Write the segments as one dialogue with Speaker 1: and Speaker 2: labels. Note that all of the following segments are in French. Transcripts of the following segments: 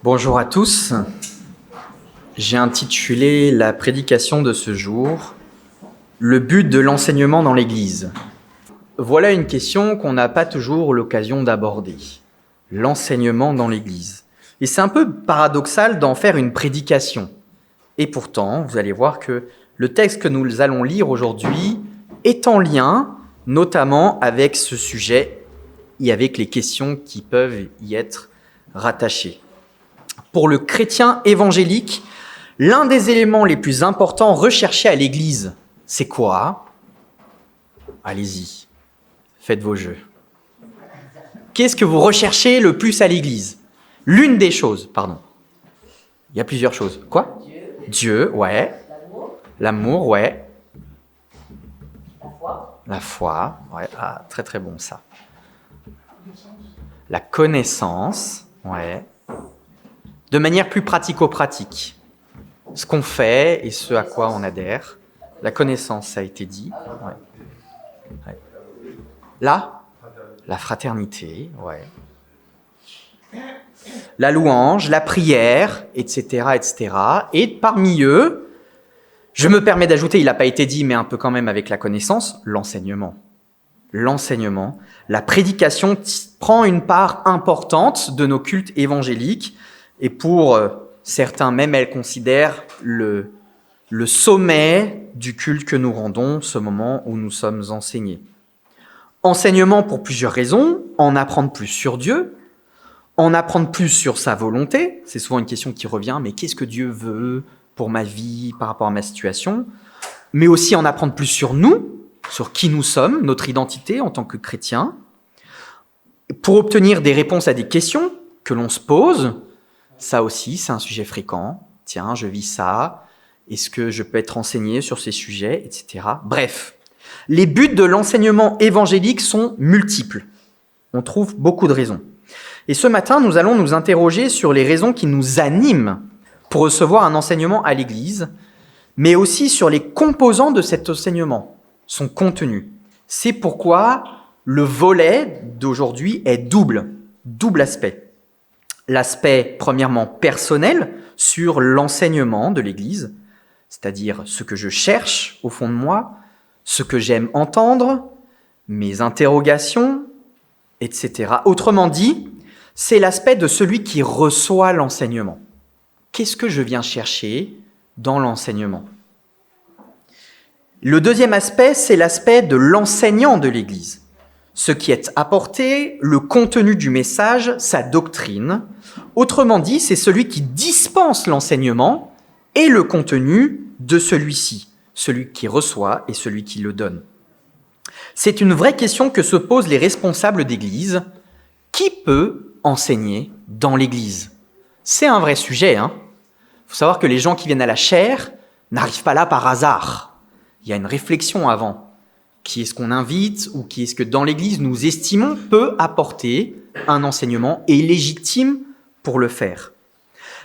Speaker 1: Bonjour à tous. J'ai intitulé la prédication de ce jour « Le but de l'enseignement dans l'Église ». Voilà une question qu'on n'a pas toujours l'occasion d'aborder. L'enseignement dans l'Église. Et c'est un peu paradoxal d'en faire une prédication. Et pourtant, vous allez voir que le texte que nous allons lire aujourd'hui est en lien, notamment avec ce sujet et avec les questions qui peuvent y être rattachées. Pour le chrétien évangélique, l'un des éléments les plus importants recherchés à l'Église, c'est quoi ? Allez-y, faites vos jeux. Qu'est-ce que vous recherchez le plus à l'Église ? L'une des choses, pardon. Il y a plusieurs choses. Quoi ? Dieu, ouais. L'amour, ouais. La foi, ouais. Ah, très très bon ça. La connaissance, ouais. De manière plus pratico-pratique. Ce qu'on fait et ce à quoi on adhère. La connaissance, ça a été dit. Ouais. Ouais. Là, la fraternité, ouais. La louange, la prière, etc., etc. Et parmi eux, je me permets d'ajouter, il n'a pas été dit, mais un peu quand même avec la connaissance, l'enseignement. L'enseignement, la prédication prend une part importante de nos cultes évangéliques. Et pour certains, même elle considère le sommet du culte que nous rendons, ce moment où nous sommes enseignés. Enseignement pour plusieurs raisons, en apprendre plus sur Dieu, en apprendre plus sur sa volonté, c'est souvent une question qui revient, mais qu'est-ce que Dieu veut pour ma vie, par rapport à ma situation, mais aussi en apprendre plus sur nous, sur qui nous sommes, notre identité en tant que chrétiens, pour obtenir des réponses à des questions que l'on se pose. Ça aussi, c'est un sujet fréquent. Tiens, je vis ça. Est-ce que je peux être enseigné sur ces sujets, etc. Bref, les buts de l'enseignement évangélique sont multiples. On trouve beaucoup de raisons. Et ce matin, nous allons nous interroger sur les raisons qui nous animent pour recevoir un enseignement à l'Église, mais aussi sur les composants de cet enseignement, son contenu. C'est pourquoi le volet d'aujourd'hui est double aspect. L'aspect, premièrement, personnel sur l'enseignement de l'Église, c'est-à-dire ce que je cherche au fond de moi, ce que j'aime entendre, mes interrogations, etc. Autrement dit, c'est l'aspect de celui qui reçoit l'enseignement. Qu'est-ce que je viens chercher dans l'enseignement ? Le deuxième aspect, c'est l'aspect de l'enseignant de l'Église. Ce qui est apporté, le contenu du message, sa doctrine. Autrement dit, c'est celui qui dispense l'enseignement et le contenu de celui-ci, celui qui reçoit et celui qui le donne. C'est une vraie question que se posent les responsables d'Église. Qui peut enseigner dans l'Église ? C'est un vrai sujet. Il faut savoir que les gens qui viennent à la chaire n'arrivent pas là par hasard. Il y a une réflexion avant. Qui est-ce qu'on invite ou qui est-ce que dans l'Église nous estimons peut apporter un enseignement et légitime pour le faire.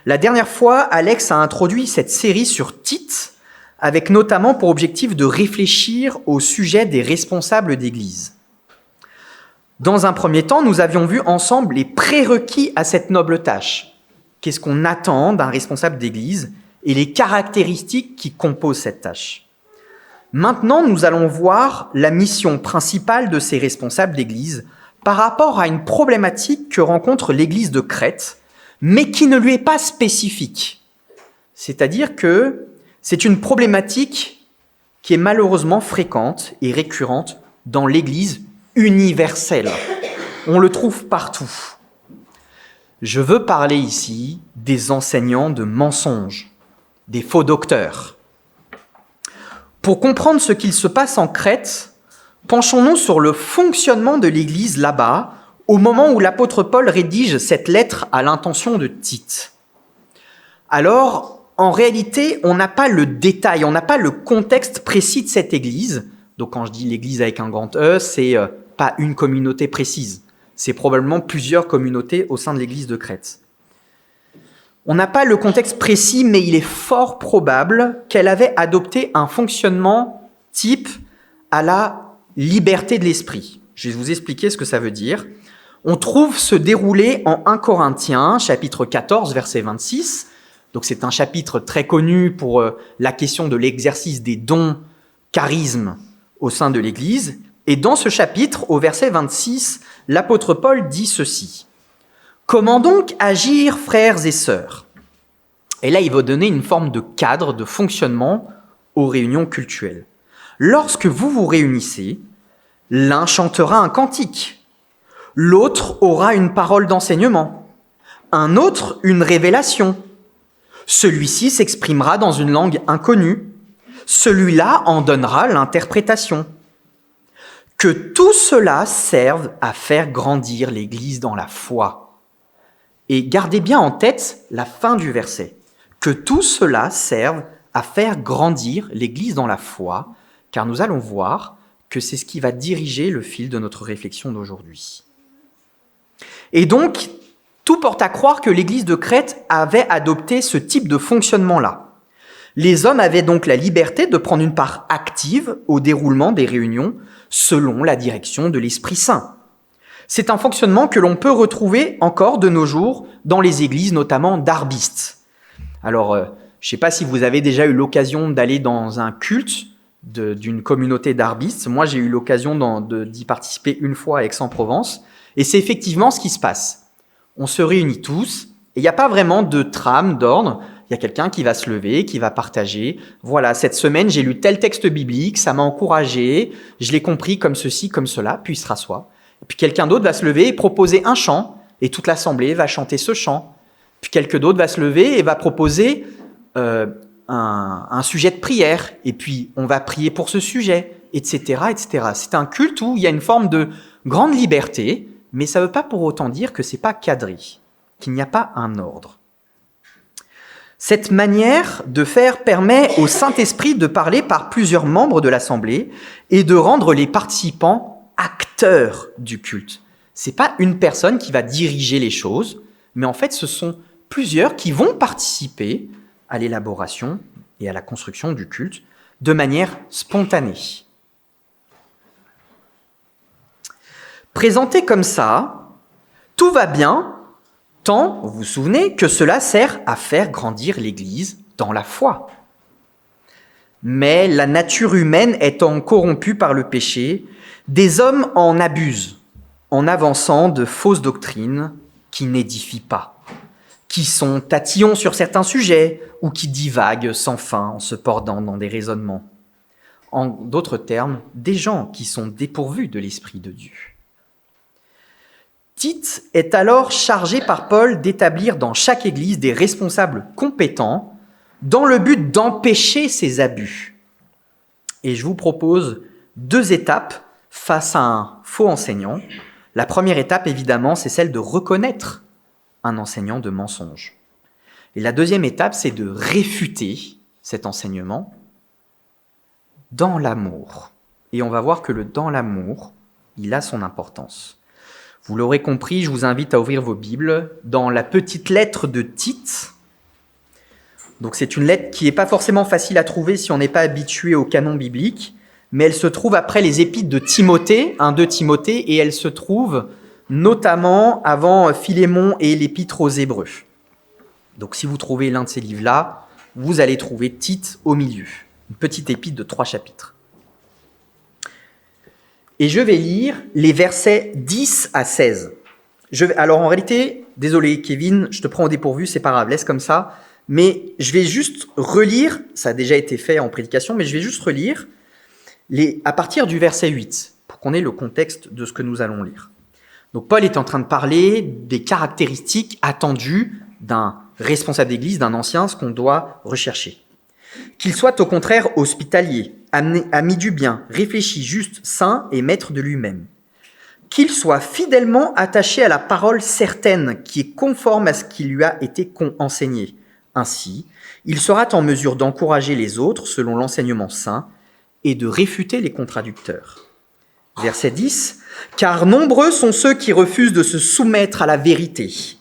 Speaker 1: La dernière fois, Alex a introduit cette série sur Tite avec notamment pour objectif de réfléchir au sujet des responsables d'Église. Dans un premier temps, nous avions vu ensemble les prérequis à cette noble tâche. Qu'est-ce qu'on attend d'un responsable d'Église et les caractéristiques qui composent cette tâche. Maintenant, nous allons voir la mission principale de ces responsables d'Église par rapport à une problématique que rencontre l'Église de Crète, mais qui ne lui est pas spécifique. C'est-à-dire que c'est une problématique qui est malheureusement fréquente et récurrente dans l'Église universelle. On le trouve partout. Je veux parler ici des enseignants de mensonges, des faux docteurs. Pour comprendre ce qu'il se passe en Crète, penchons-nous sur le fonctionnement de l'Église là-bas, au moment où l'apôtre Paul rédige cette lettre à l'intention de Tite. Alors, en réalité, on n'a pas le détail, on n'a pas le contexte précis de cette Église. Donc quand je dis l'Église avec un grand E, c'est pas une communauté précise. C'est probablement plusieurs communautés au sein de l'Église de Crète. On n'a pas le contexte précis, mais il est fort probable qu'elle avait adopté un fonctionnement type à la liberté de l'esprit. Je vais vous expliquer ce que ça veut dire. on trouve se dérouler en 1 Corinthiens, chapitre 14, verset 26. Donc c'est un chapitre très connu pour la question de l'exercice des dons, charismes au sein de l'Église. Et dans ce chapitre, au verset 26, l'apôtre Paul dit ceci. « Comment donc agir, frères et sœurs ?» Et là, il va donner une forme de cadre, de fonctionnement aux réunions cultuelles. « Lorsque vous vous réunissez, l'un chantera un cantique, l'autre aura une parole d'enseignement, un autre une révélation. Celui-ci s'exprimera dans une langue inconnue, celui-là en donnera l'interprétation. Que tout cela serve à faire grandir l'Église dans la foi. » Et gardez bien en tête la fin du verset. Que tout cela serve à faire grandir l'Église dans la foi, car nous allons voir que c'est ce qui va diriger le fil de notre réflexion d'aujourd'hui. Et donc, tout porte à croire que l'Église de Crète avait adopté ce type de fonctionnement-là. Les hommes avaient donc la liberté de prendre une part active au déroulement des réunions selon la direction de l'Esprit Saint. C'est un fonctionnement que l'on peut retrouver encore de nos jours dans les églises, notamment darbistes. Alors, je ne sais pas si vous avez déjà eu l'occasion d'aller dans un culte d'une communauté darbistes. Moi, j'ai eu l'occasion d'y participer une fois à Aix-en-Provence. Et c'est effectivement ce qui se passe. On se réunit tous et il n'y a pas vraiment de trame, d'ordre. Il y a quelqu'un qui va se lever, qui va partager. Voilà, cette semaine, j'ai lu tel texte biblique, ça m'a encouragé, je l'ai compris comme ceci, comme cela, puis il se rassoit. Et puis quelqu'un d'autre va se lever et proposer un chant, et toute l'assemblée va chanter ce chant. Puis quelqu'un d'autre va se lever et va proposer un sujet de prière, et puis on va prier pour ce sujet, etc., etc. C'est un culte où il y a une forme de grande liberté, mais ça ne veut pas pour autant dire que ce n'est pas cadré, qu'il n'y a pas un ordre. Cette manière de faire permet au Saint-Esprit de parler par plusieurs membres de l'Assemblée et de rendre les participants acteurs du culte. Ce n'est pas une personne qui va diriger les choses, mais en fait, ce sont plusieurs qui vont participer à l'élaboration et à la construction du culte de manière spontanée. Présenté comme ça, tout va bien, tant, vous vous souvenez, que cela sert à faire grandir l'Église dans la foi. Mais la nature humaine étant corrompue par le péché, des hommes en abusent en avançant de fausses doctrines qui n'édifient pas, qui sont tatillons sur certains sujets ou qui divaguent sans fin en se perdant dans des raisonnements. En d'autres termes, des gens qui sont dépourvus de l'Esprit de Dieu. Tite est alors chargé par Paul d'établir dans chaque église des responsables compétents dans le but d'empêcher ces abus. Et je vous propose 2 étapes face à un faux enseignant. La première étape, évidemment, c'est celle de reconnaître un enseignant de mensonge. Et la deuxième étape, c'est de réfuter cet enseignement dans l'amour. Et on va voir que le dans l'amour, il a son importance. Vous l'aurez compris, je vous invite à ouvrir vos Bibles dans la petite lettre de Tite. Donc c'est une lettre qui n'est pas forcément facile à trouver si on n'est pas habitué au canon biblique, mais elle se trouve après les épîtres de Timothée, 1-2 Timothée, et elle se trouve notamment avant Philémon et l'épître aux Hébreux. Donc si vous trouvez l'un de ces livres-là, vous allez trouver Tite au milieu, une petite épître de 3 chapitres. Et je vais lire les versets 10 à 16. Alors en réalité, désolé Kevin, je te prends au dépourvu, c'est pas grave, laisse comme ça. Mais je vais juste relire, ça a déjà été fait en prédication, mais je vais juste relire à partir du verset 8, pour qu'on ait le contexte de ce que nous allons lire. Donc Paul est en train de parler des caractéristiques attendues d'un responsable d'église, d'un ancien, ce qu'on doit rechercher. Qu'il soit au contraire hospitalier, ami du bien, réfléchi, juste, saint et maître de lui-même. Qu'il soit fidèlement attaché à la parole certaine qui est conforme à ce qui lui a été enseigné. Ainsi, il sera en mesure d'encourager les autres selon l'enseignement saint et de réfuter les contradicteurs. Verset 10. « Car nombreux sont ceux qui refusent de se soumettre à la vérité.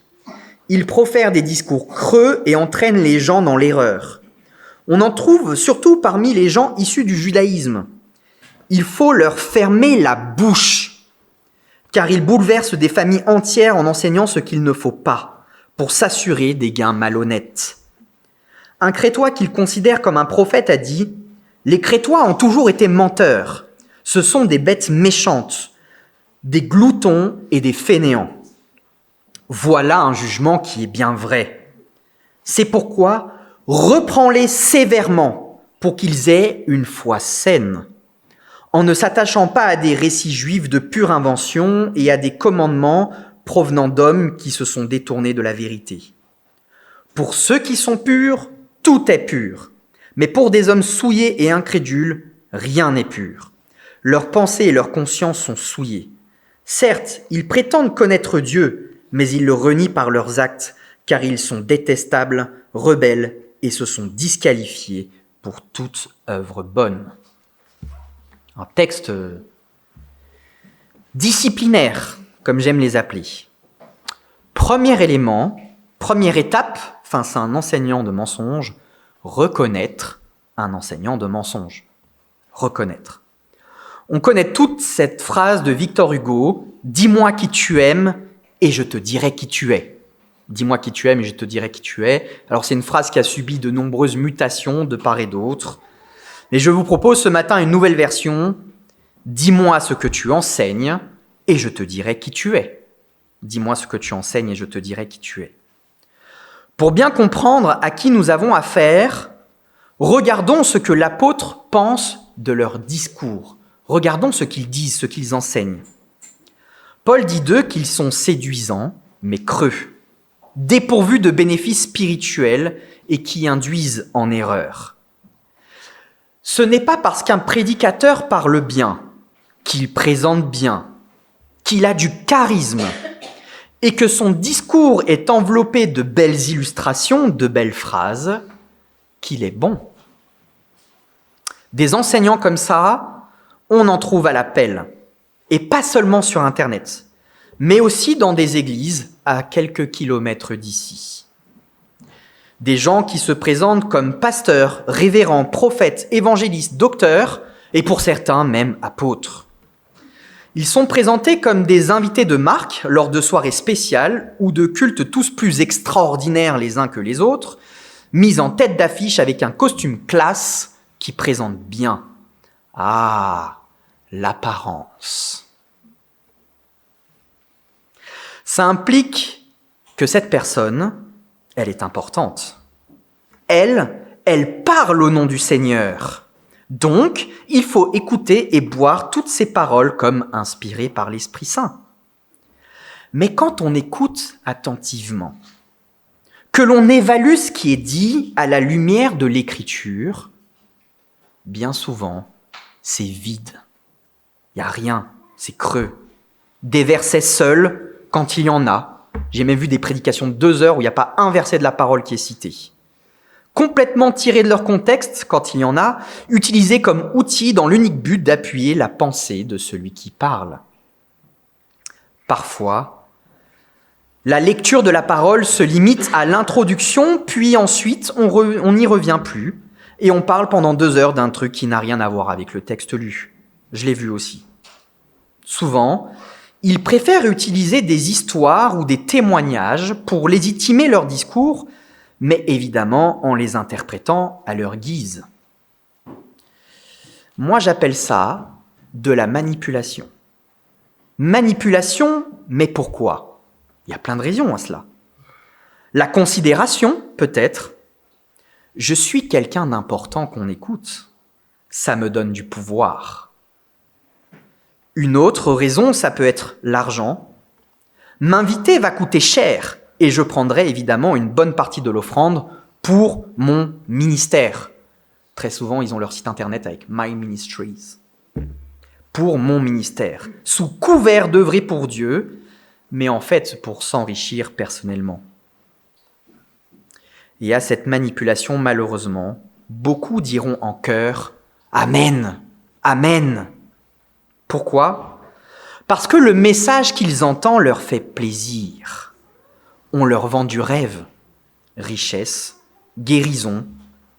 Speaker 1: Ils profèrent des discours creux et entraînent les gens dans l'erreur. On en trouve surtout parmi les gens issus du judaïsme. Il faut leur fermer la bouche, car il bouleverse des familles entières en enseignant ce qu'il ne faut pas, pour s'assurer des gains malhonnêtes. Un Crétois qu'il considère comme un prophète a dit « Les Crétois ont toujours été menteurs. Ce sont des bêtes méchantes, des gloutons et des fainéants. » Voilà un jugement qui est bien vrai. C'est pourquoi reprends-les sévèrement pour qu'ils aient une foi saine, en ne s'attachant pas à des récits juifs de pure invention et à des commandements provenant d'hommes qui se sont détournés de la vérité. Pour ceux qui sont purs, tout est pur, mais pour des hommes souillés et incrédules, rien n'est pur. Leurs pensées et leurs consciences sont souillées. Certes, ils prétendent connaître Dieu, mais ils le renient par leurs actes, car ils sont détestables, rebelles et se sont disqualifiés pour toute œuvre bonne. Un texte disciplinaire, comme j'aime les appeler. Premier élément, première étape face à un enseignant de mensonge, reconnaître un enseignant de mensonge. Reconnaître. On connaît toute cette phrase de Victor Hugo, « Dis-moi qui tu aimes et je te dirai qui tu es ». Dis-moi qui tu aimes et je te dirai qui tu es. Alors c'est une phrase qui a subi de nombreuses mutations de part et d'autre. Et je vous propose ce matin une nouvelle version. Dis-moi ce que tu enseignes et je te dirai qui tu es. Dis-moi ce que tu enseignes et je te dirai qui tu es. Pour bien comprendre à qui nous avons affaire, regardons ce que l'apôtre pense de leur discours. Regardons ce qu'ils disent, ce qu'ils enseignent. Paul dit d'eux qu'ils sont séduisants, mais creux, dépourvus de bénéfices spirituels et qui induisent en erreur. Ce n'est pas parce qu'un prédicateur parle bien, qu'il présente bien, qu'il a du charisme et que son discours est enveloppé de belles illustrations, de belles phrases, qu'il est bon. Des enseignants comme ça, on en trouve à la pelle, et pas seulement sur Internet, mais aussi dans des églises à quelques kilomètres d'ici. Des gens qui se présentent comme pasteurs, révérends, prophètes, évangélistes, docteurs, et pour certains même apôtres. Ils sont présentés comme des invités de marque lors de soirées spéciales ou de cultes tous plus extraordinaires les uns que les autres, mis en tête d'affiche avec un costume classe qui présente bien. Ah, l'apparence. Ça implique que cette personne, elle est importante. Elle parle au nom du Seigneur. Donc, il faut écouter et boire toutes ces paroles comme inspirées par l'Esprit Saint. Mais quand on écoute attentivement, que l'on évalue ce qui est dit à la lumière de l'Écriture, bien souvent, c'est vide. Il n'y a rien, c'est creux. Des versets seuls, quand il y en a. J'ai même vu des prédications de 2 heures où il n'y a pas un verset de la parole qui est cité. Complètement tirés de leur contexte, quand il y en a, utilisés comme outil dans l'unique but d'appuyer la pensée de celui qui parle. Parfois, la lecture de la parole se limite à l'introduction, puis ensuite on n'y revient plus, et on parle pendant 2 heures d'un truc qui n'a rien à voir avec le texte lu. Je l'ai vu aussi. Souvent, ils préfèrent utiliser des histoires ou des témoignages pour légitimer leur discours, mais évidemment en les interprétant à leur guise. Moi, j'appelle ça de la manipulation. Manipulation, mais pourquoi ? Il y a plein de raisons à cela. La considération, peut-être. Je suis quelqu'un d'important qu'on écoute. Ça me donne du pouvoir. Une autre raison, ça peut être l'argent. M'inviter va coûter cher. Et je prendrai évidemment une bonne partie de l'offrande pour mon ministère. Très souvent, ils ont leur site internet avec My Ministries. Pour mon ministère. Sous couvert d'œuvrer pour Dieu, mais en fait pour s'enrichir personnellement. Et à cette manipulation, malheureusement, beaucoup diront en chœur « Amen, Amen ». Pourquoi ? Parce que le message qu'ils entendent leur fait plaisir. On leur vend du rêve, richesse, guérison,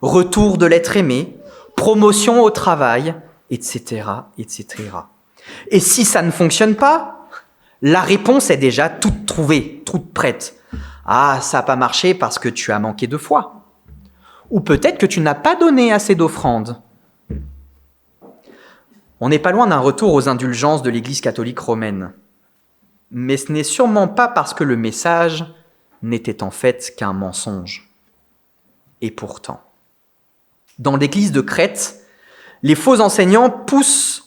Speaker 1: retour de l'être aimé, promotion au travail, etc., etc. Et si ça ne fonctionne pas, La réponse est déjà toute trouvée, toute prête. Ah, ça n'a pas marché parce que tu as manqué de foi. Ou peut-être que tu n'as pas donné assez d'offrandes. On n'est pas loin d'un retour aux indulgences de l'Église catholique romaine. Mais ce n'est sûrement pas parce que le message n'était en fait qu'un mensonge. Et pourtant, dans l'Église de Crète, les faux enseignants poussent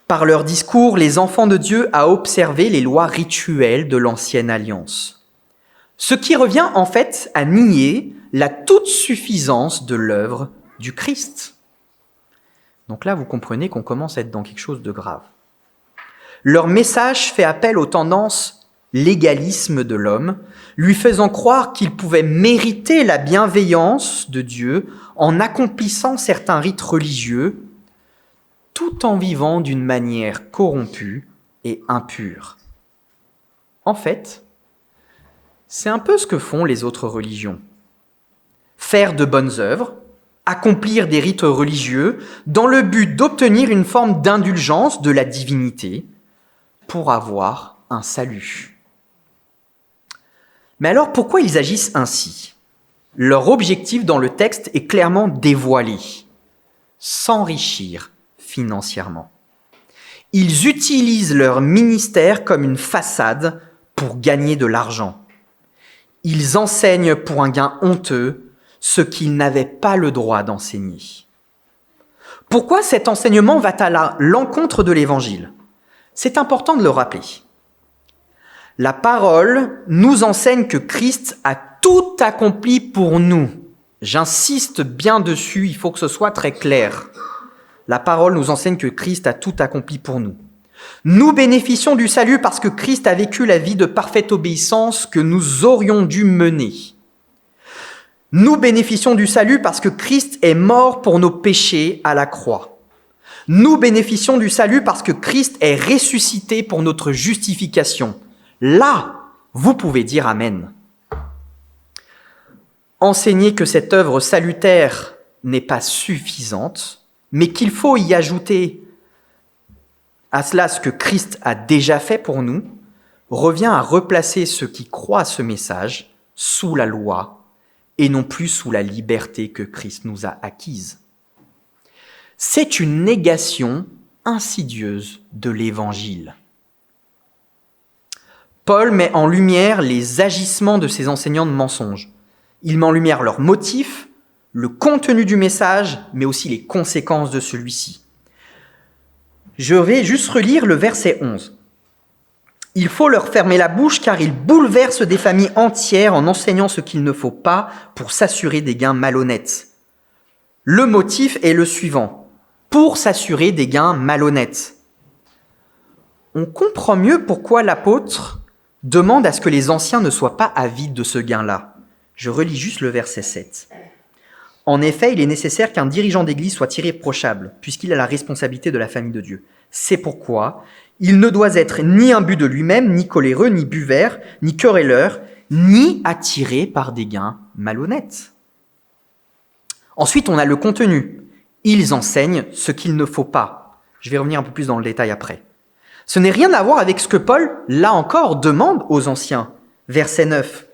Speaker 1: par leur discours les enfants de Dieu à observer les lois rituelles de l'ancienne alliance. Ce qui revient en fait à nier la toute-suffisance de l'œuvre du Christ. Donc là, vous comprenez qu'on commence à être dans quelque chose de grave. Leur message fait appel aux tendances légalisme de l'homme, lui faisant croire qu'il pouvait mériter la bienveillance de Dieu en accomplissant certains rites religieux, tout en vivant d'une manière corrompue et impure. En fait, c'est un peu ce que font les autres religions. Faire de bonnes œuvres, accomplir des rites religieux dans le but d'obtenir une forme d'indulgence de la divinité pour avoir un salut. Mais alors pourquoi ils agissent ainsi ? Leur objectif dans le texte est clairement dévoilé, s'enrichir financièrement. Ils utilisent leur ministère comme une façade pour gagner de l'argent. Ils enseignent pour un gain honteux ce qu'ils n'avaient pas le droit d'enseigner. Pourquoi cet enseignement va à l'encontre de l'Évangile ? C'est important de le rappeler. La parole nous enseigne que Christ a tout accompli pour nous. J'insiste bien dessus, il faut que ce soit très clair. La parole nous enseigne que Christ a tout accompli pour nous. Nous bénéficions du salut parce que Christ a vécu la vie de parfaite obéissance que nous aurions dû mener. Nous bénéficions du salut parce que Christ est mort pour nos péchés à la croix. Nous bénéficions du salut parce que Christ est ressuscité pour notre justification. Là, vous pouvez dire Amen. Enseigner que cette œuvre salutaire n'est pas suffisante, mais qu'il faut y ajouter à cela ce que Christ a déjà fait pour nous, revient à replacer ceux qui croient à ce message sous la loi et non plus sous la liberté que Christ nous a acquise. C'est une négation insidieuse de l'Évangile. Paul met en lumière les agissements de ces enseignants de mensonges. Il met en lumière leurs motifs, le contenu du message, mais aussi les conséquences de celui-ci. Je vais juste relire le verset 11. « Il faut leur fermer la bouche car ils bouleversent des familles entières en enseignant ce qu'il ne faut pas pour s'assurer des gains malhonnêtes. » Le motif est le suivant. Pour s'assurer des gains malhonnêtes. On comprend mieux pourquoi l'apôtre demande à ce que les anciens ne soient pas avides de ce gain-là. Je relis juste le verset 7. En effet, il est nécessaire qu'un dirigeant d'église soit irréprochable, puisqu'il a la responsabilité de la famille de Dieu. C'est pourquoi il ne doit être ni imbu de lui-même, ni coléreux, ni buveur, ni querelleur, ni attiré par des gains malhonnêtes. Ensuite, on a le contenu. Ils enseignent ce qu'il ne faut pas. Je vais revenir un peu plus dans le détail après. Ce n'est rien à voir avec ce que Paul, là encore, demande aux anciens. Verset 9.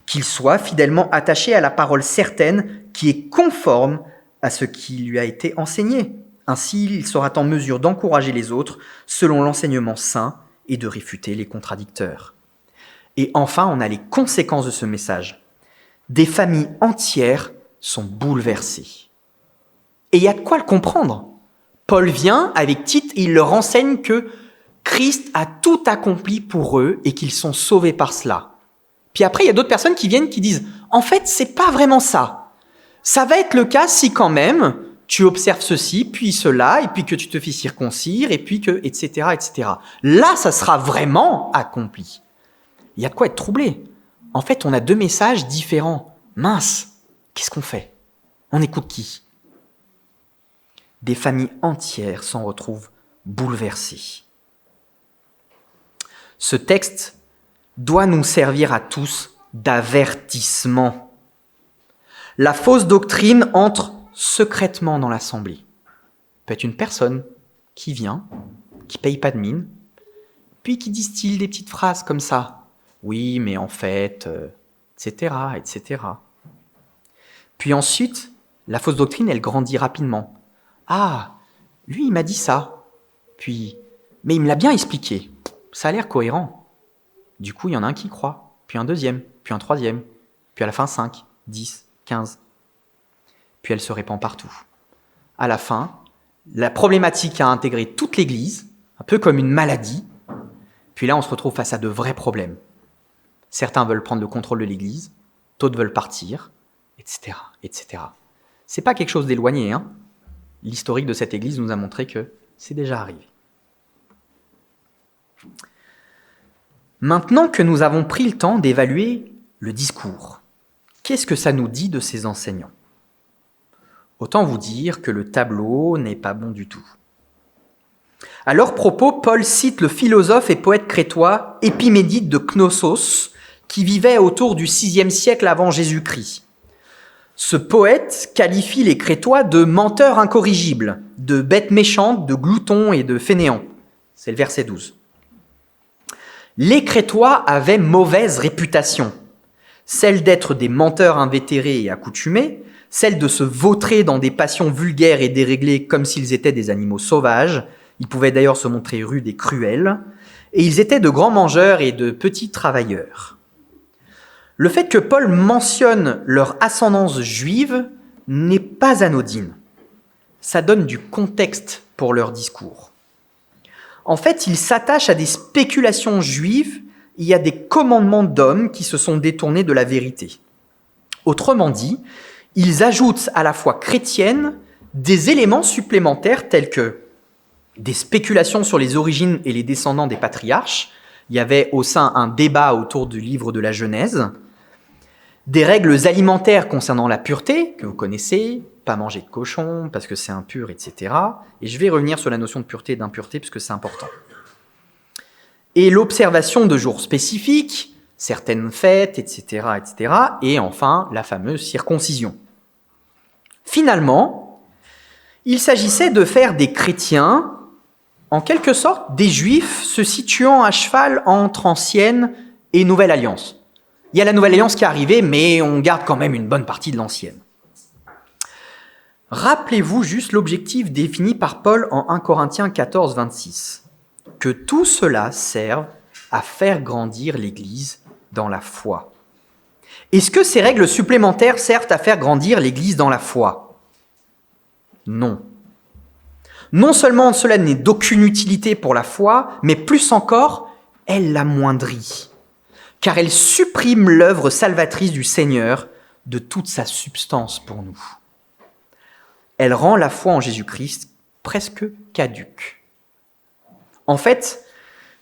Speaker 1: Qu'ils soient fidèlement attachés à la parole certaine qui est conforme à ce qui lui a été enseigné. Ainsi, il sera en mesure d'encourager les autres selon l'enseignement saint et de réfuter les contradicteurs. Et enfin, on a les conséquences de ce message. Des familles entières sont bouleversées. Et il y a de quoi le comprendre. Paul vient avec Tite et il leur enseigne que Christ a tout accompli pour eux et qu'ils sont sauvés par cela. Puis après, il y a d'autres personnes qui viennent qui disent « En fait, c'est pas vraiment ça. Ça va être le cas si quand même tu observes ceci, puis cela, et puis que tu te fais circoncire, et puis que, etc., etc. Là, ça sera vraiment accompli. » Il y a de quoi être troublé. En fait, on a deux messages différents. Mince, qu'est-ce qu'on fait ? On écoute qui ? Des familles entières s'en retrouvent bouleversées. Ce texte doit nous servir à tous d'avertissement. La fausse doctrine entre secrètement dans l'assemblée. Il peut être une personne qui vient, qui ne paye pas de mine, puis qui distille des petites phrases comme ça. Oui, mais en fait, etc., etc. Puis ensuite, la fausse doctrine, elle grandit rapidement. Ah, lui, il m'a dit ça. Puis, mais il me l'a bien expliqué. Ça a l'air cohérent. Du coup, il y en a un qui croit, puis un deuxième, puis un troisième, puis à la fin 5, 10, 15. Puis elle se répand partout. À la fin, la problématique a intégré toute l'Église, un peu comme une maladie. Puis là, on se retrouve face à de vrais problèmes. Certains veulent prendre le contrôle de l'Église, d'autres veulent partir, etc., etc. C'est pas quelque chose d'éloigné, hein. L'historique de cette Église nous a montré que c'est déjà arrivé. Maintenant que nous avons pris le temps d'évaluer le discours, qu'est-ce que ça nous dit de ces enseignants ? Autant vous dire que le tableau n'est pas bon du tout. À leur propos, Paul cite le philosophe et poète crétois Épiménide de Knossos, qui vivait autour du VIe siècle avant Jésus-Christ. Ce poète qualifie les Crétois de menteurs incorrigibles, de bêtes méchantes, de gloutons et de fainéants. C'est le verset 12. Les Crétois avaient mauvaise réputation, celle d'être des menteurs invétérés et accoutumés, celle de se vautrer dans des passions vulgaires et déréglées comme s'ils étaient des animaux sauvages. Ils pouvaient d'ailleurs se montrer rudes et cruels, et ils étaient de grands mangeurs et de petits travailleurs. Le fait que Paul mentionne leur ascendance juive n'est pas anodine. Ça donne du contexte pour leur discours. En fait, ils s'attachent à des spéculations juives, il y a des commandements d'hommes qui se sont détournés de la vérité. Autrement dit, ils ajoutent à la foi chrétienne des éléments supplémentaires tels que des spéculations sur les origines et les descendants des patriarches. Il y avait au sein un débat autour du livre de la Genèse. Des règles alimentaires concernant la pureté, que vous connaissez, pas manger de cochon parce que c'est impur, etc. Et je vais revenir sur la notion de pureté et d'impureté parce que c'est important. Et l'observation de jours spécifiques, certaines fêtes, etc., etc. Et enfin, la fameuse circoncision. Finalement, il s'agissait de faire des chrétiens, en quelque sorte, des juifs se situant à cheval entre ancienne et nouvelle alliance. Il y a la nouvelle alliance qui est arrivée, mais on garde quand même une bonne partie de l'ancienne. Rappelez-vous juste l'objectif défini par Paul en 1 Corinthiens 14, 26. Que tout cela serve à faire grandir l'Église dans la foi. Est-ce que ces règles supplémentaires servent à faire grandir l'Église dans la foi ? Non. Non seulement cela n'est d'aucune utilité pour la foi, mais plus encore, elle l'amoindrit. Car elle supprime l'œuvre salvatrice du Seigneur de toute sa substance pour nous. Elle rend la foi en Jésus-Christ presque caduque. En fait,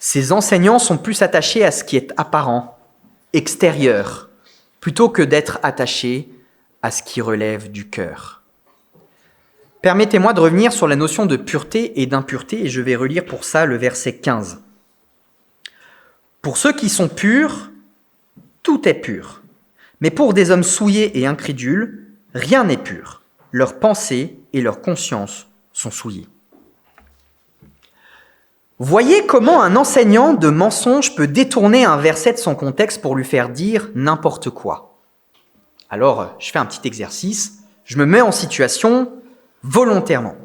Speaker 1: ces enseignants sont plus attachés à ce qui est apparent, extérieur, plutôt que d'être attachés à ce qui relève du cœur. Permettez-moi de revenir sur la notion de pureté et d'impureté, et je vais relire pour ça le verset 15. Pour ceux qui sont purs, tout est pur. Mais pour des hommes souillés et incrédules, rien n'est pur. Leurs pensées et leurs consciences sont souillées. Voyez comment un enseignant de mensonge peut détourner un verset de son contexte pour lui faire dire n'importe quoi. Alors, je fais un petit exercice. Je me mets en situation volontairement.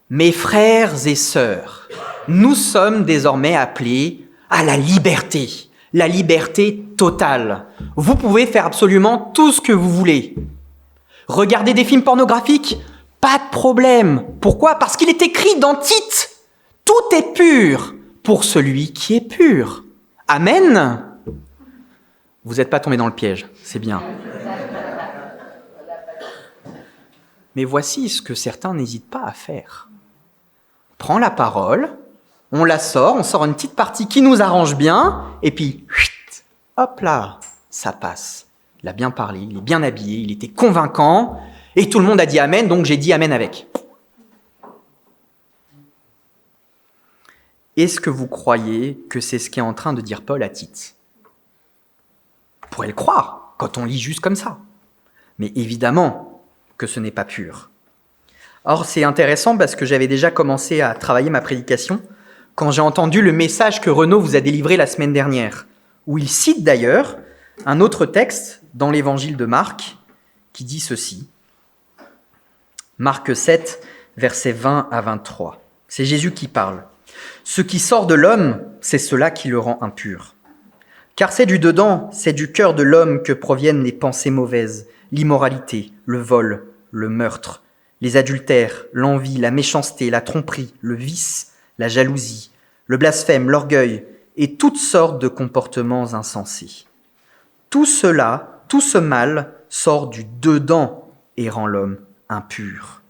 Speaker 1: Mes frères et sœurs, nous sommes désormais appelés à la liberté totale. Vous pouvez faire absolument tout ce que vous voulez. Regarder des films pornographiques, pas de problème. Pourquoi ? Parce qu'il est écrit dans Tite, tout est pur pour celui qui est pur. Amen. Vous n'êtes pas tombé dans le piège, c'est bien. Mais voici ce que certains n'hésitent pas à faire. On prend la parole, on la sort, on sort une petite partie qui nous arrange bien, et puis, hop là, ça passe. Il a bien parlé, il est bien habillé, il était convaincant, et tout le monde a dit Amen, donc j'ai dit Amen avec. Est-ce que vous croyez que c'est ce qu'est en train de dire Paul à Tite ? On pourrait le croire, quand on lit juste comme ça. Mais évidemment que ce n'est pas pur. Or, c'est intéressant parce que j'avais déjà commencé à travailler ma prédication quand j'ai entendu le message que Renaud vous a délivré la semaine dernière, où il cite d'ailleurs un autre texte dans l'évangile de Marc qui dit ceci. Marc 7, versets 20 à 23. C'est Jésus qui parle. « Ce qui sort de l'homme, c'est cela qui le rend impur. Car c'est du dedans, c'est du cœur de l'homme que proviennent les pensées mauvaises, l'immoralité, le vol, le meurtre, les adultères, l'envie, la méchanceté, la tromperie, le vice, la jalousie, le blasphème, l'orgueil et toutes sortes de comportements insensés. Tout cela, tout ce mal sort du dedans et rend l'homme impur.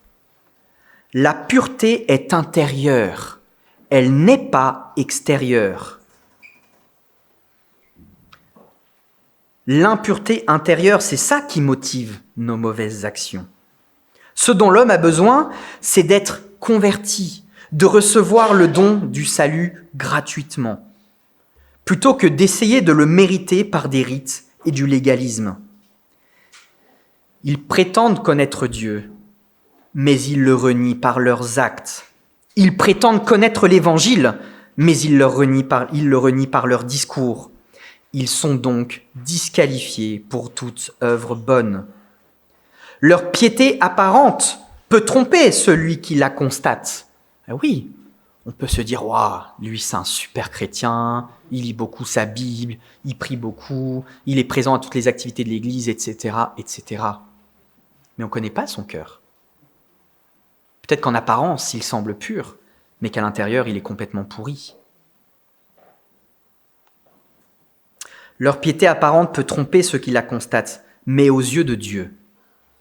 Speaker 1: La pureté est intérieure, elle n'est pas extérieure. L'impureté intérieure, c'est ça qui motive nos mauvaises actions. Ce dont l'homme a besoin, c'est d'être converti, de recevoir le don du salut gratuitement, plutôt que d'essayer de le mériter par des rites et du légalisme. Ils prétendent connaître Dieu, mais ils le renient par leurs actes. Ils prétendent connaître l'Évangile, mais ils le renient par leur discours. Ils sont donc disqualifiés pour toute œuvre bonne. Leur piété apparente peut tromper celui qui la constate. Ah oui, on peut se dire, waouh, lui c'est un super chrétien, il lit beaucoup sa Bible, il prie beaucoup, il est présent à toutes les activités de l'Église, etc., etc. Mais on ne connaît pas son cœur. Peut-être qu'en apparence, il semble pur, mais qu'à l'intérieur, il est complètement pourri. Leur piété apparente peut tromper ceux qui la constatent, mais aux yeux de Dieu,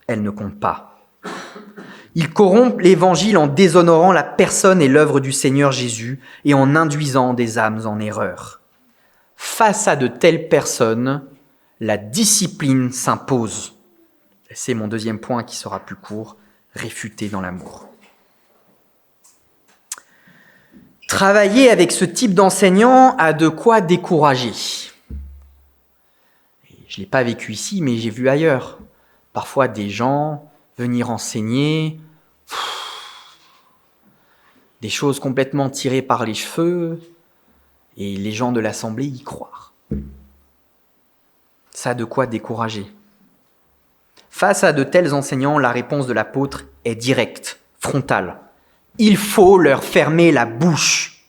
Speaker 1: elle ne compte pas. Ils corrompent l'Évangile en déshonorant la personne et l'œuvre du Seigneur Jésus et en induisant des âmes en erreur. Face à de telles personnes, la discipline s'impose. C'est mon deuxième point qui sera plus court, réfuter dans l'amour. Travailler avec ce type d'enseignant a de quoi décourager. Je ne l'ai pas vécu ici, mais j'ai vu ailleurs. Parfois des gens venir enseigner des choses complètement tirées par les cheveux et les gens de l'assemblée y croient. Ça a de quoi décourager. Face à de tels enseignants, la réponse de l'apôtre est directe, frontale. Il faut leur fermer la bouche.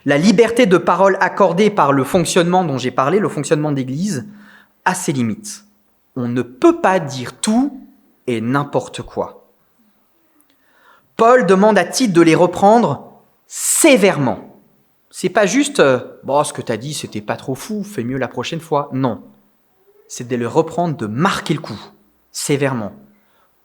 Speaker 1: La liberté de parole accordée par le fonctionnement dont j'ai parlé, le fonctionnement d'Église, a ses limites. On ne peut pas dire tout et n'importe quoi. Paul demande à Tite de les reprendre sévèrement. C'est pas juste ce que tu as dit, c'était pas trop fou, fais mieux la prochaine fois. Non. C'est de les reprendre, de marquer le coup, sévèrement.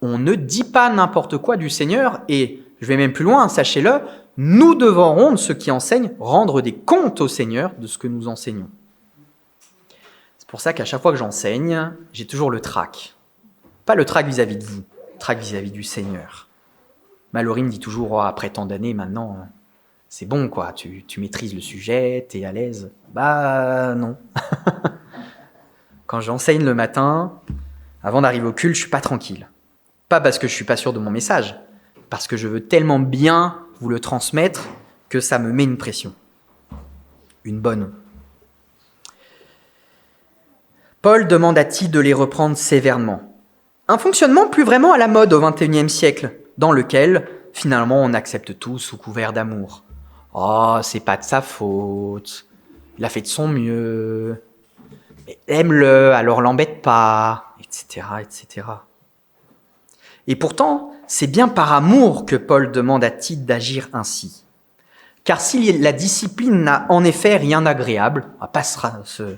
Speaker 1: On ne dit pas n'importe quoi du Seigneur et, je vais même plus loin, sachez-le, nous devrons, ceux qui enseignent, rendre des comptes au Seigneur de ce que nous enseignons. C'est pour ça qu'à chaque fois que j'enseigne, j'ai toujours le trac. Pas le trac vis-à-vis de vous, le trac vis-à-vis du Seigneur. Mallory me dit toujours, après tant d'années maintenant, c'est bon quoi, tu maîtrises le sujet, t'es à l'aise. Bah non. Quand j'enseigne le matin, avant d'arriver au culte, je suis pas tranquille. Pas parce que je suis pas sûr de mon message, parce que je veux tellement bien vous le transmettre que ça me met une pression. Une bonne. Paul demande à Tite de les reprendre sévèrement. Un fonctionnement plus vraiment à la mode au XXIe siècle, dans lequel, finalement, on accepte tout sous couvert d'amour. Oh, c'est pas de sa faute, il a fait de son mieux, mais aime-le, alors l'embête pas, etc., etc. Et pourtant, c'est bien par amour que Paul demande à Tite d'agir ainsi. Car si la discipline n'a en effet rien d'agréable, on va pas se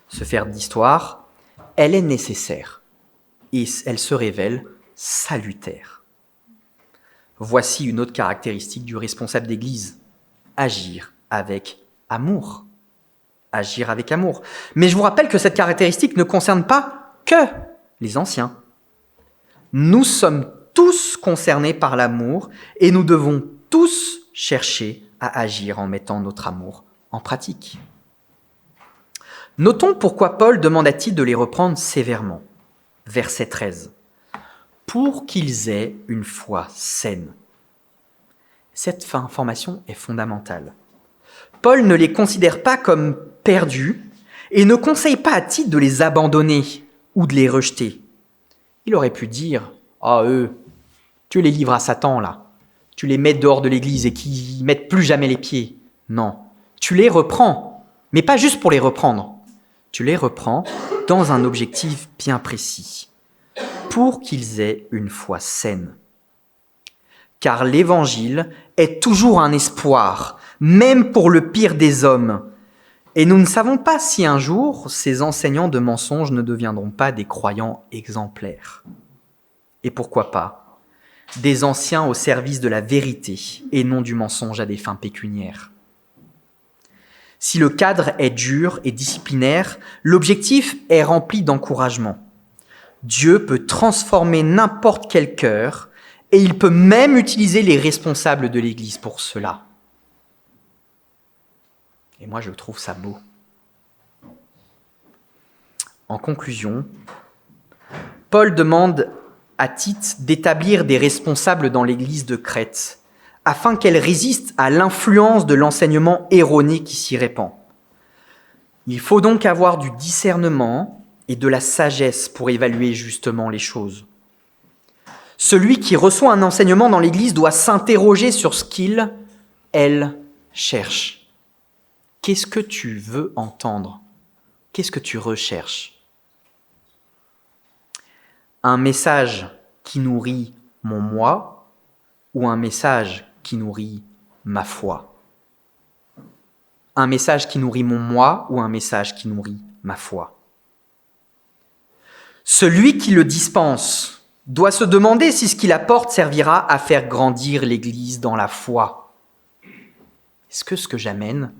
Speaker 1: faire d'histoire, elle est nécessaire et elle se révèle salutaire. Voici une autre caractéristique du responsable d'église, agir avec amour. Agir avec amour. Mais je vous rappelle que cette caractéristique ne concerne pas que les anciens. Nous sommes tous concernés par l'amour et nous devons tous chercher à agir en mettant notre amour en pratique. Notons pourquoi Paul demande à Tite de les reprendre sévèrement. Verset 13. pour qu'ils aient une foi saine. Cette information est fondamentale. Paul ne les considère pas comme perdus et ne conseille pas à Tite de les abandonner ou de les rejeter. Il aurait pu dire « Ah, eux, tu les livres à Satan, là. Tu les mets dehors de l'église et qu'ils y mettent plus jamais les pieds. » Non, tu les reprends, mais pas juste pour les reprendre. Tu les reprends dans un objectif bien précis, pour qu'ils aient une foi saine. Car l'évangile est toujours un espoir, même pour le pire des hommes. Et nous ne savons pas si un jour, ces enseignants de mensonges ne deviendront pas des croyants exemplaires. Et pourquoi pas des anciens au service de la vérité et non du mensonge à des fins pécuniaires. Si le cadre est dur et disciplinaire, l'objectif est rempli d'encouragement. Dieu peut transformer n'importe quel cœur et il peut même utiliser les responsables de l'Église pour cela. Et moi, je trouve ça beau. En conclusion, Paul demande à Tite d'établir des responsables dans l'Église de Crète, afin qu'elle résiste à l'influence de l'enseignement erroné qui s'y répand. Il faut donc avoir du discernement et de la sagesse pour évaluer justement les choses. Celui qui reçoit un enseignement dans l'Église doit s'interroger sur ce qu'il, elle, cherche. Qu'est-ce que tu veux entendre ? Qu'est-ce que tu recherches ? Un message qui nourrit mon moi ou un message qui nourrit ma foi ? Un message qui nourrit mon moi ou un message qui nourrit ma foi ? Celui qui le dispense doit se demander si ce qu'il apporte servira à faire grandir l'Église dans la foi. Est-ce que ce que j'amène,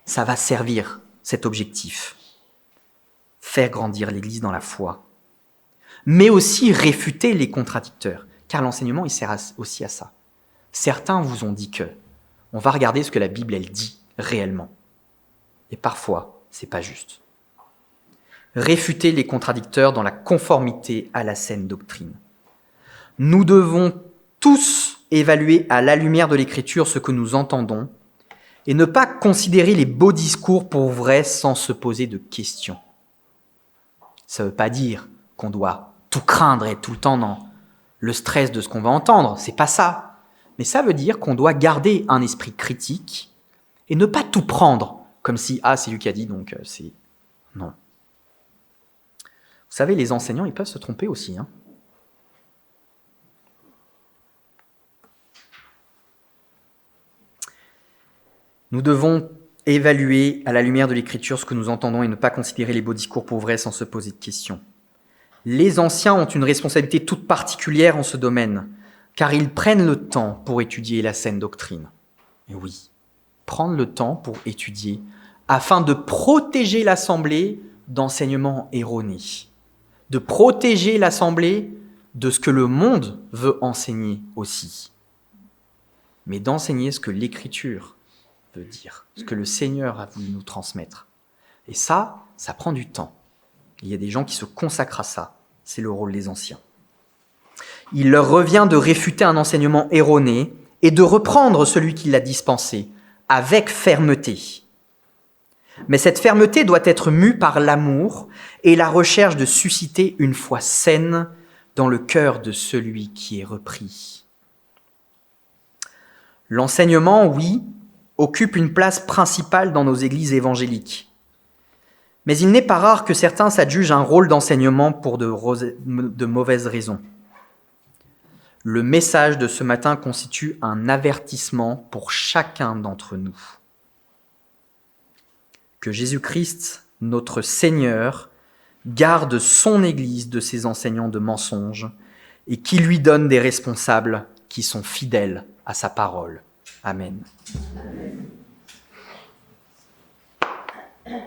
Speaker 1: ça va servir cet objectif ? Faire grandir l'Église dans la foi. Mais aussi réfuter les contradicteurs, car l'enseignement, il sert aussi à ça. Certains vous ont dit que on va regarder ce que la Bible, elle dit réellement. Et parfois, c'est pas juste. Réfuter les contradicteurs dans la conformité à la saine doctrine. Nous devons tous évaluer à la lumière de l'Écriture ce que nous entendons et ne pas considérer les beaux discours pour vrais sans se poser de questions. Ça ne veut pas dire qu'on doit tout craindre et être tout le temps dans le stress de ce qu'on va entendre, c'est pas ça. Mais ça veut dire qu'on doit garder un esprit critique et ne pas tout prendre comme si « Ah, c'est lui qui a dit, donc c'est... » Non. Vous savez, les enseignants, ils peuvent se tromper aussi. Nous devons évaluer à la lumière de l'Écriture ce que nous entendons et ne pas considérer les beaux discours pour vrais sans se poser de questions. Les anciens ont une responsabilité toute particulière en ce domaine, car ils prennent le temps pour étudier la saine doctrine. Et oui, prendre le temps pour étudier, afin de protéger l'Assemblée d'enseignements erronés, de protéger l'Assemblée de ce que le monde veut enseigner aussi, mais d'enseigner ce que l'Écriture veut dire, ce que le Seigneur a voulu nous transmettre. Et ça prend du temps. Il y a des gens qui se consacrent à ça. C'est le rôle des anciens. Il leur revient de réfuter un enseignement erroné et de reprendre celui qui l'a dispensé avec fermeté. Mais cette fermeté doit être mue par l'amour et la recherche de susciter une foi saine dans le cœur de celui qui est repris. L'enseignement, oui, occupe une place principale dans nos églises évangéliques. Mais il n'est pas rare que certains s'adjugent un rôle d'enseignement pour de mauvaises raisons. Le message de ce matin constitue un avertissement pour chacun d'entre nous. Que Jésus-Christ, notre Seigneur, garde son Église de ses enseignants de mensonges et qu'il lui donne des responsables qui sont fidèles à sa parole. Amen. Amen.